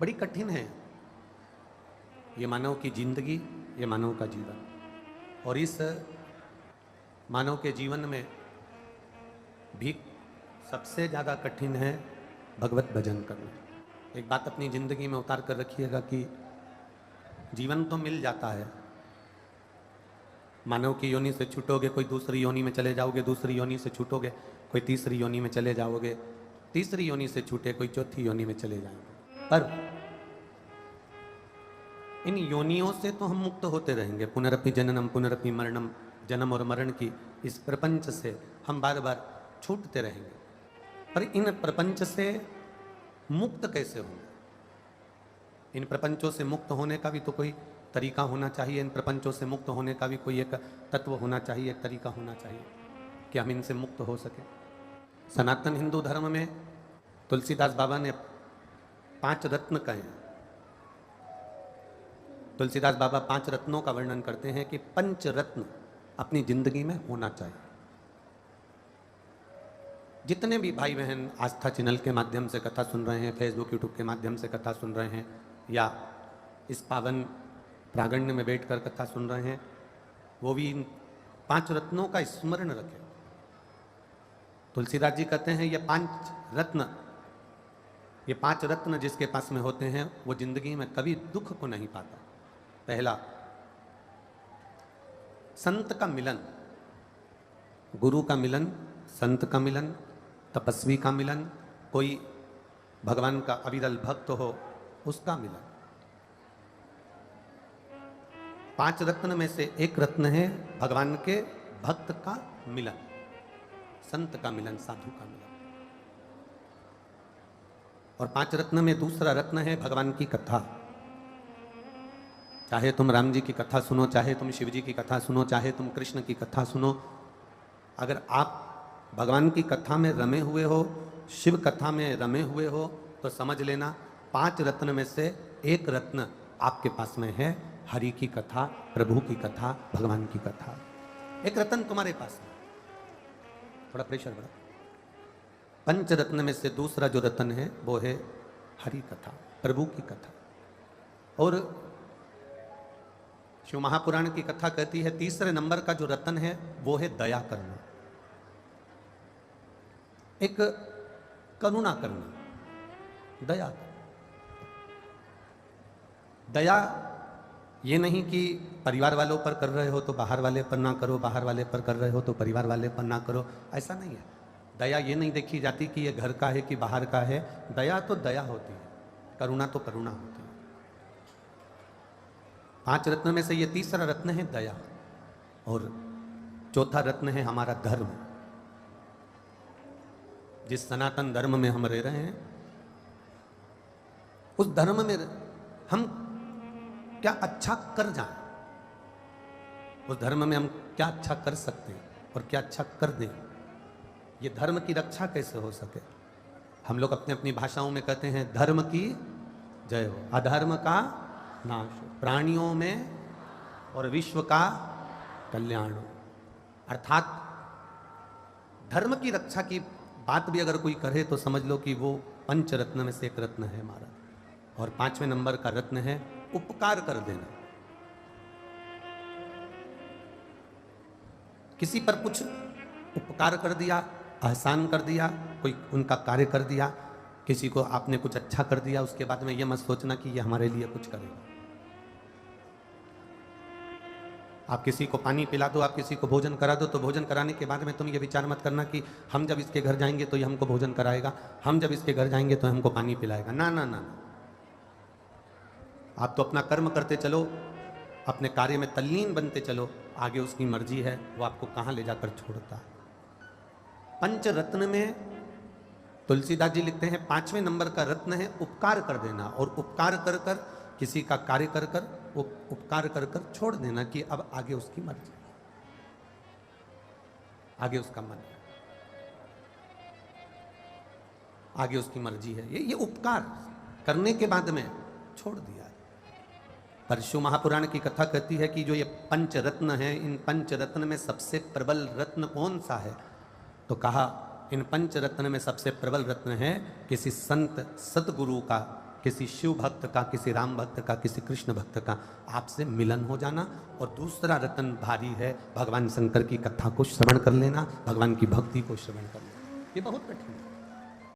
बड़ी कठिन है ये मानव की जिंदगी, ये मानव का जीवन। और इस मानव के जीवन में भी सबसे ज़्यादा कठिन है भगवत भजन करना। एक बात अपनी ज़िंदगी में उतार कर रखिएगा कि जीवन तो मिल जाता है, मानव की योनि से छूटोगे कोई दूसरी योनि में चले जाओगे, दूसरी योनि से छूटोगे कोई तीसरी योनि में चले जाओगे, तीसरी योनि से छूटे कोई चौथी योनि में चले जाएंगे। पर इन योनियों से तो हम मुक्त होते रहेंगे। पुनरपि जननम पुनरपि मरणम, जन्म और मरण की इस प्रपंच से हम बार बार छूटते रहेंगे। पर इन प्रपंच से मुक्त कैसे होंगे? इन प्रपंचों से मुक्त होने का भी तो कोई तरीका होना चाहिए। इन प्रपंचों से मुक्त होने का भी कोई एक तत्व होना चाहिए, एक तरीका होना चाहिए कि हम इनसे मुक्त हो सके। सनातन हिंदू धर्म में तुलसीदास बाबा ने 5 रत्न कहे। तुलसीदास बाबा 5 रत्नों का वर्णन करते हैं कि 5 रत्न अपनी जिंदगी में होना चाहिए। जितने भी भाई बहन आस्था चैनल के माध्यम से कथा सुन रहे हैं, फेसबुक यूट्यूब के माध्यम से कथा सुन रहे हैं, या इस पावन प्रांगण्य में बैठकर कथा सुन रहे हैं, वो भी इन 5 रत्नों का स्मरण रखें। तुलसीदास जी कहते हैं ये 5 रत्न जिसके पास में होते हैं वो जिंदगी में कभी दुख को नहीं पाता। पहला, संत का मिलन, गुरु का मिलन, संत का मिलन, तपस्वी का मिलन, कोई भगवान का अविरल भक्त हो उसका मिलन। 5 रत्न में से एक रत्न है भगवान के भक्त का मिलन, संत का मिलन, साधु का मिलन। और 5 रत्न में दूसरा रत्न है भगवान की कथा। चाहे तुम राम जी की कथा सुनो, चाहे तुम शिव जी की कथा सुनो, चाहे तुम कृष्ण की कथा सुनो, अगर आप भगवान की कथा में रमे हुए हो, शिव कथा में रमे हुए हो, तो समझ लेना 5 रत्न में से एक रत्न आपके पास में है, हरि की कथा, प्रभु की कथा, भगवान की कथा। एक रत्न तुम्हारे पास है। थोड़ा प्रेशर बढ़ा। 5 रत्न में से दूसरा जो रत्न है वो है हरि कथा, प्रभु की कथा। और शिव महापुराण की कथा कहती है तीसरे नंबर का जो रत्न है वो है दया करना, एक करुणा करना, दया। दया ये नहीं कि परिवार वालों पर कर रहे हो तो बाहर वाले पर ना करो, बाहर वाले पर कर रहे हो तो परिवार वाले पर ना करो, ऐसा नहीं है। दया ये नहीं देखी जाती कि ये घर का है कि बाहर का है। दया तो दया होती है, करुणा तो करुणा होती है। 5 रत्न में से ये तीसरा रत्न है दया, और चौथा रत्न है हमारा धर्म। जिस सनातन धर्म में हम रह रहे हैं उस धर्म में हम क्या अच्छा कर जाएं, उस धर्म में हम क्या अच्छा कर सकते हैं और क्या अच्छा कर दें, ये धर्म की रक्षा कैसे हो सके। हम लोग अपने अपनी भाषाओं में कहते हैं धर्म की जय हो, अधर्म का नाश हो, प्राणियों में और विश्व का कल्याण हो। अर्थात धर्म की रक्षा की बात भी अगर कोई करे तो समझ लो कि वो 5 रत्न में से एक रत्न है हमारा। और 5वें नंबर का रत्न है उपकार कर देना। किसी पर कुछ उपकार कर दिया, एहसान कर दिया, कोई उनका कार्य कर दिया, किसी को आपने कुछ अच्छा कर दिया, उसके बाद में ये मत सोचना कि ये हमारे लिए कुछ करेगा। आप किसी को पानी पिला दो, आप किसी को भोजन करा दो, तो भोजन कराने के बाद में तुम ये विचार मत करना कि हम जब इसके घर जाएंगे तो ये हमको भोजन कराएगा, हम जब इसके घर जाएंगे तो हमको पानी पिलाएगा। ना ना ना, आप तो अपना कर्म करते चलो, अपने कार्य में तल्लीन बनते चलो, आगे उसकी मर्जी है वो आपको कहाँ ले जाकर छोड़ता है। 5 रत्न में तुलसीदास जी लिखते हैं 5वें नंबर का रत्न है उपकार कर देना। और उपकार कर कर, किसी का कार्य कर कर, उपकार कर कर छोड़ देना कि अब आगे उसकी मर्जी, आगे उसका मन है, आगे उसकी मर्जी है। ये उपकार करने के बाद में छोड़ दिया। पर शिव महापुराण की कथा कहती है कि जो ये 5 रत्न हैं, इन 5 रत्न में सबसे प्रबल रत्न कौन सा है? तो कहा इन 5 रत्न में सबसे प्रबल रत्न है किसी संत सतगुरु का, किसी शिव भक्त का, किसी राम भक्त का, किसी कृष्ण भक्त का आपसे मिलन हो जाना। और दूसरा रतन भारी है, भगवान शंकर की कथा को श्रवण कर लेना, भगवान की भक्ति को श्रवण कर लेना। ये बहुत कठिन है।